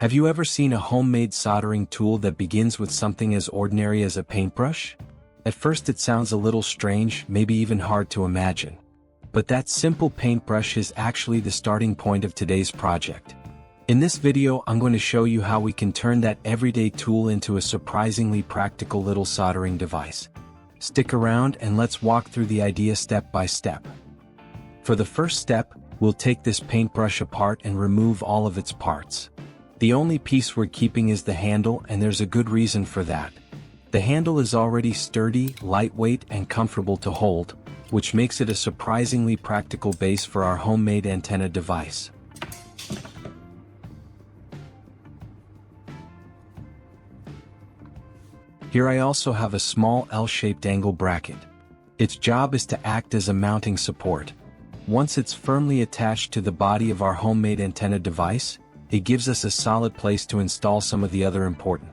Have you ever seen a homemade soldering tool that begins with something as ordinary as a paintbrush? At first it sounds a little strange, maybe even hard to imagine. But that simple paintbrush is actually the starting point of today's project. In this video, I'm going to show you how we can turn that everyday tool into a surprisingly practical little soldering device. Stick around and let's walk through the idea step by step. For the first step, we'll take this paintbrush apart and remove all of its parts. The only piece we're keeping is the handle, and there's a good reason for that. The handle is already sturdy, lightweight, and comfortable to hold, which makes it a surprisingly practical base for our homemade antenna device. Here I also have a small L-shaped angle bracket. Its job is to act as a mounting support. Once it's firmly attached to the body of our homemade antenna device, it gives us a solid place to install some of the other important.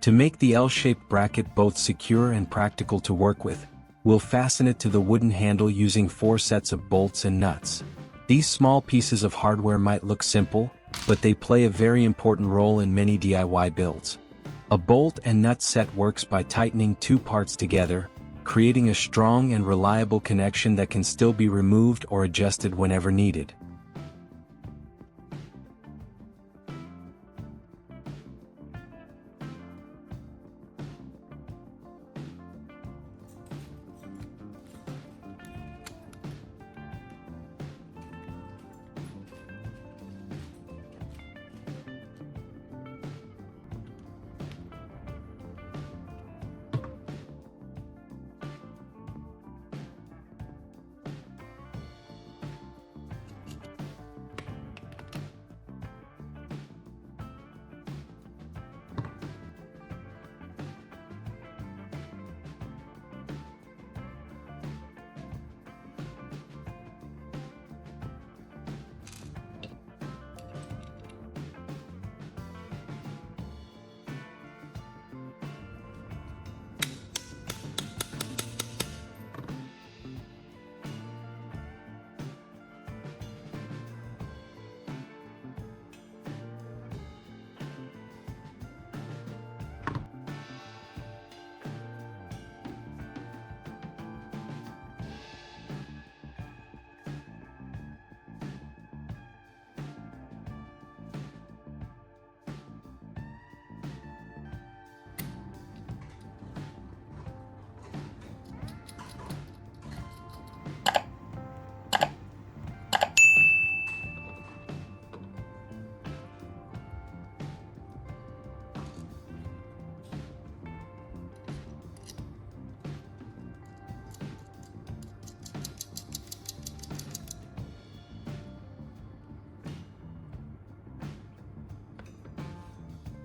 To make the L-shaped bracket both secure and practical to work with, we'll fasten it to the wooden handle using 4 sets of bolts and nuts. These small pieces of hardware might look simple, but they play a very important role in many DIY builds. A bolt and nut set works by tightening 2 parts together, creating a strong and reliable connection that can still be removed or adjusted whenever needed.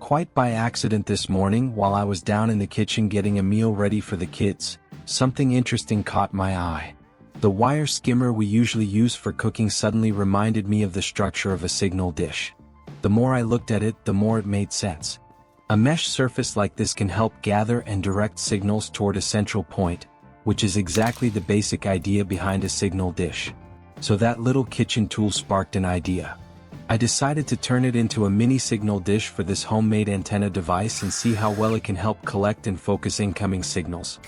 Quite by accident this morning, while I was down in the kitchen getting a meal ready for the kids, something interesting caught my eye. The wire skimmer we usually use for cooking suddenly reminded me of the structure of a signal dish. The more I looked at it, the more it made sense. A mesh surface like this can help gather and direct signals toward a central point, which is exactly the basic idea behind a signal dish. So that little kitchen tool sparked an idea. I decided to turn it into a mini signal dish for this homemade antenna device and see how well it can help collect and focus incoming signals.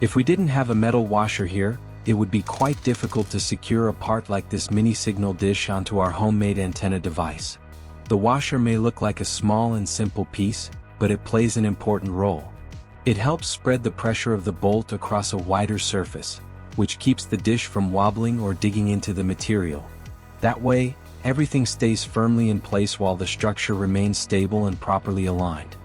If we didn't have a metal washer here, it would be quite difficult to secure a part like this mini signal dish onto our homemade antenna device. The washer may look like a small and simple piece, but it plays an important role. It helps spread the pressure of the bolt across a wider surface, which keeps the dish from wobbling or digging into the material. That way, everything stays firmly in place while the structure remains stable and properly aligned.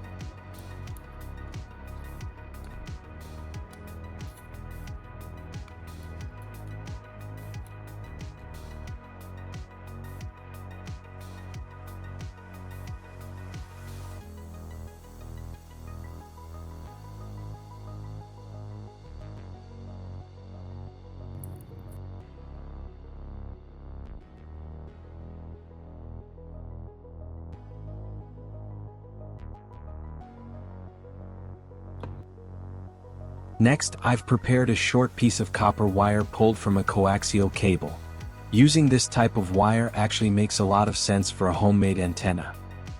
Next, I've prepared a short piece of copper wire pulled from a coaxial cable. Using this type of wire actually makes a lot of sense for a homemade antenna.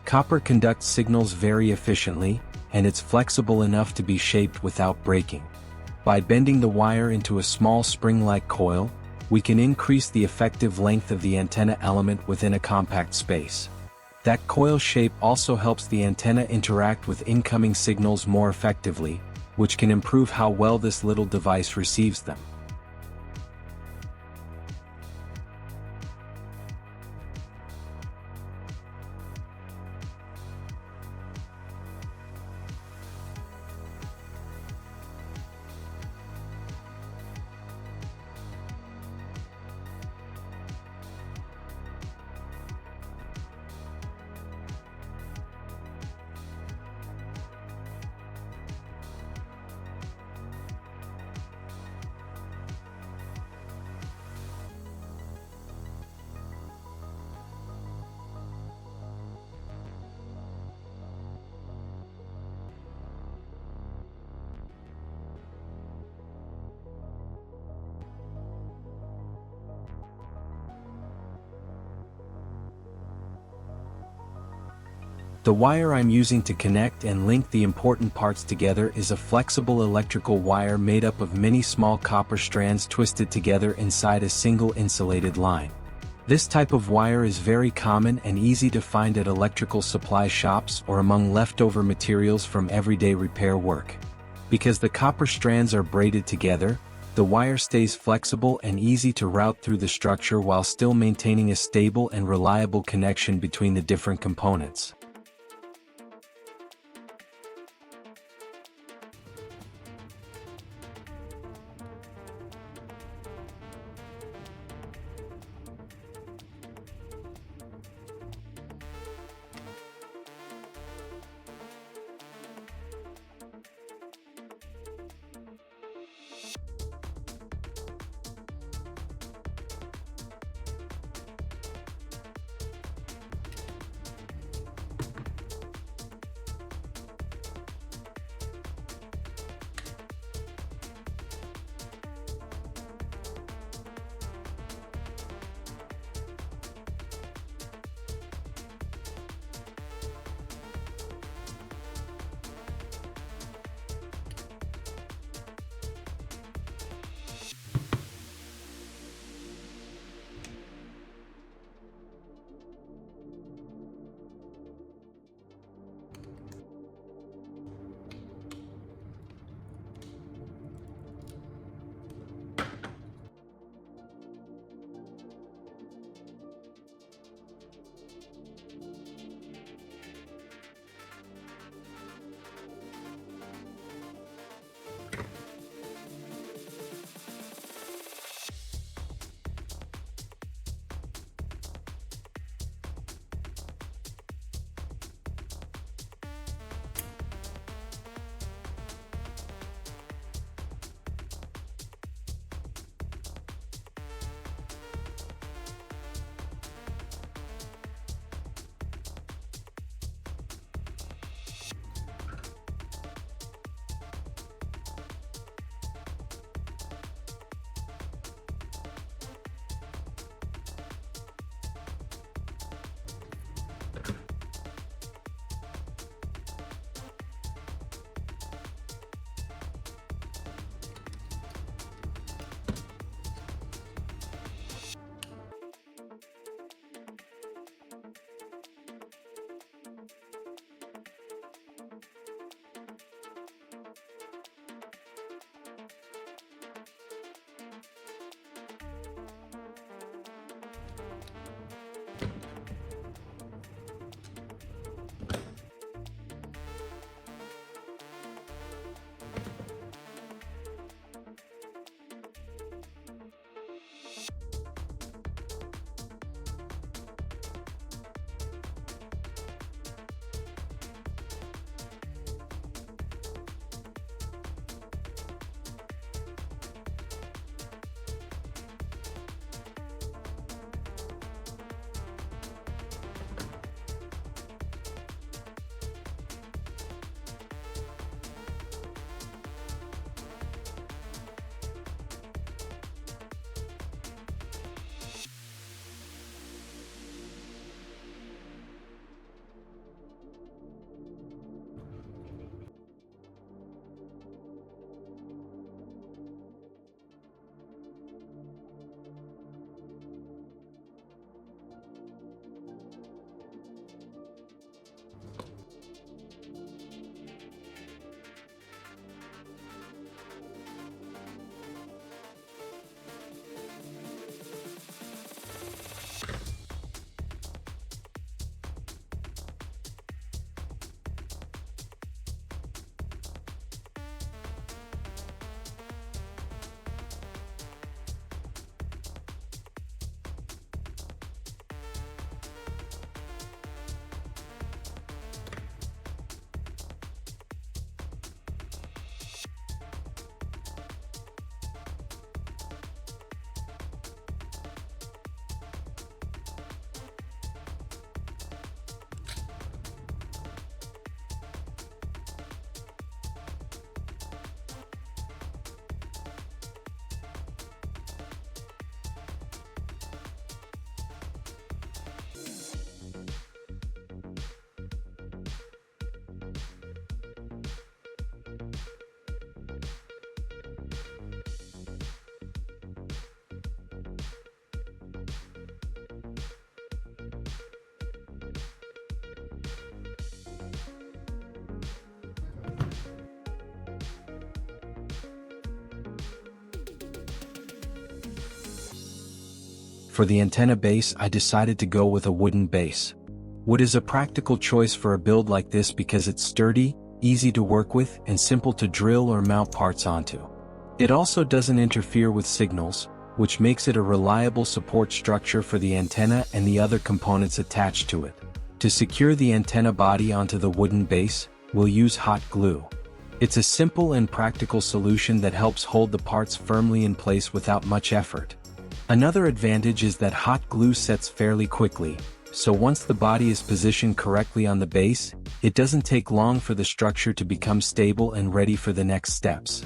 Copper conducts signals very efficiently, and it's flexible enough to be shaped without breaking. By bending the wire into a small spring-like coil, we can increase the effective length of the antenna element within a compact space. That coil shape also helps the antenna interact with incoming signals more effectively, which can improve how well this little device receives them. The wire I'm using to connect and link the important parts together is a flexible electrical wire made up of many small copper strands twisted together inside a single insulated line. This type of wire is very common and easy to find at electrical supply shops or among leftover materials from everyday repair work. Because the copper strands are braided together, the wire stays flexible and easy to route through the structure while still maintaining a stable and reliable connection between the different components. For the antenna base, I decided to go with a wooden base. Wood is a practical choice for a build like this because it's sturdy, easy to work with, and simple to drill or mount parts onto. It also doesn't interfere with signals, which makes it a reliable support structure for the antenna and the other components attached to it. To secure the antenna body onto the wooden base, we'll use hot glue. It's a simple and practical solution that helps hold the parts firmly in place without much effort. Another advantage is that hot glue sets fairly quickly, so once the body is positioned correctly on the base, it doesn't take long for the structure to become stable and ready for the next steps.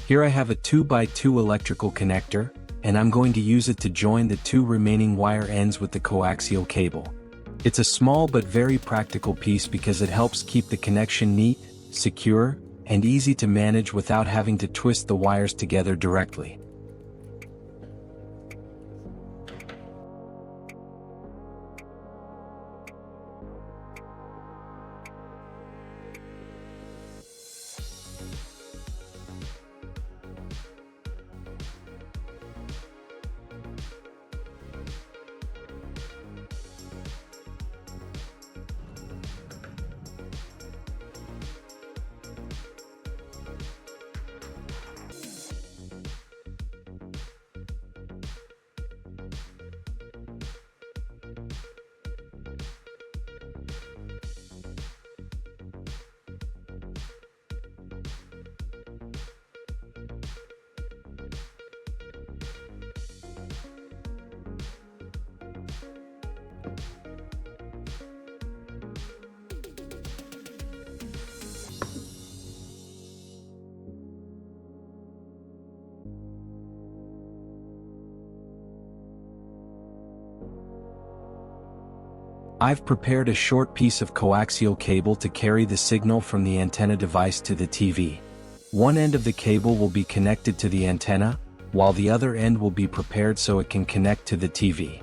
Here I have a 2x2 electrical connector, and I'm going to use it to join the two remaining wire ends with the coaxial cable. It's a small but very practical piece because it helps keep the connection neat, secure, and easy to manage without having to twist the wires together directly. I've prepared a short piece of coaxial cable to carry the signal from the antenna device to the TV. One end of the cable will be connected to the antenna, while the other end will be prepared so it can connect to the TV.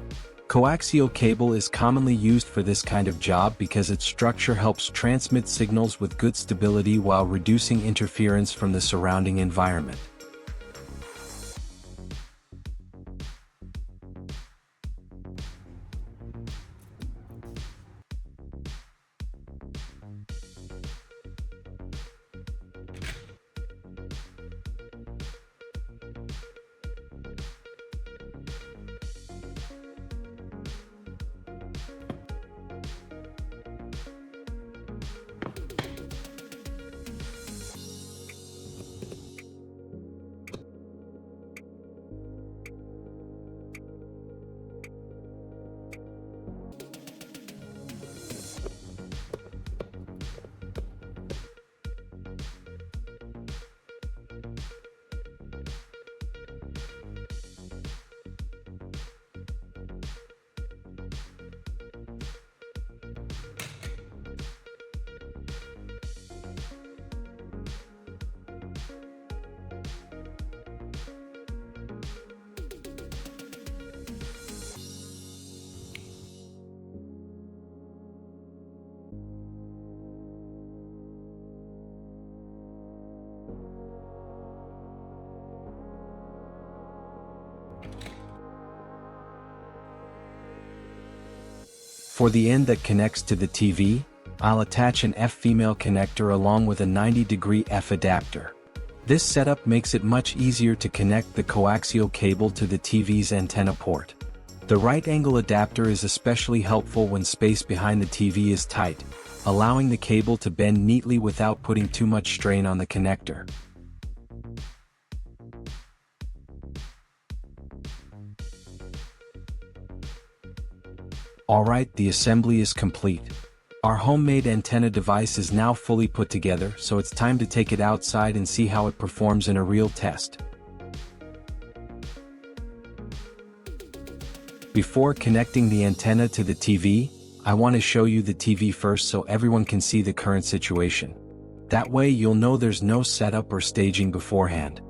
Coaxial cable is commonly used for this kind of job because its structure helps transmit signals with good stability while reducing interference from the surrounding environment. For the end that connects to the TV, I'll attach an F female connector along with a 90-degree F adapter. This setup makes it much easier to connect the coaxial cable to the TV's antenna port. The right angle adapter is especially helpful when space behind the TV is tight, allowing the cable to bend neatly without putting too much strain on the connector. Alright, the assembly is complete. Our homemade antenna device is now fully put together, so it's time to take it outside and see how it performs in a real test. Before connecting the antenna to the TV, I want to show you the TV first so everyone can see the current situation. That way you'll know there's no setup or staging beforehand.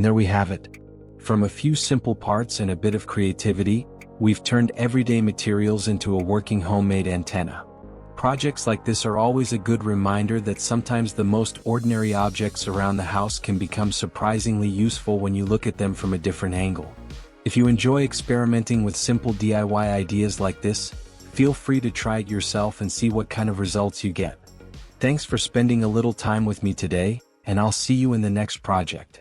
And there we have it. From a few simple parts and a bit of creativity, we've turned everyday materials into a working homemade antenna. Projects like this are always a good reminder that sometimes the most ordinary objects around the house can become surprisingly useful when you look at them from a different angle. If you enjoy experimenting with simple DIY ideas like this, feel free to try it yourself and see what kind of results you get. Thanks for spending a little time with me today, and I'll see you in the next project.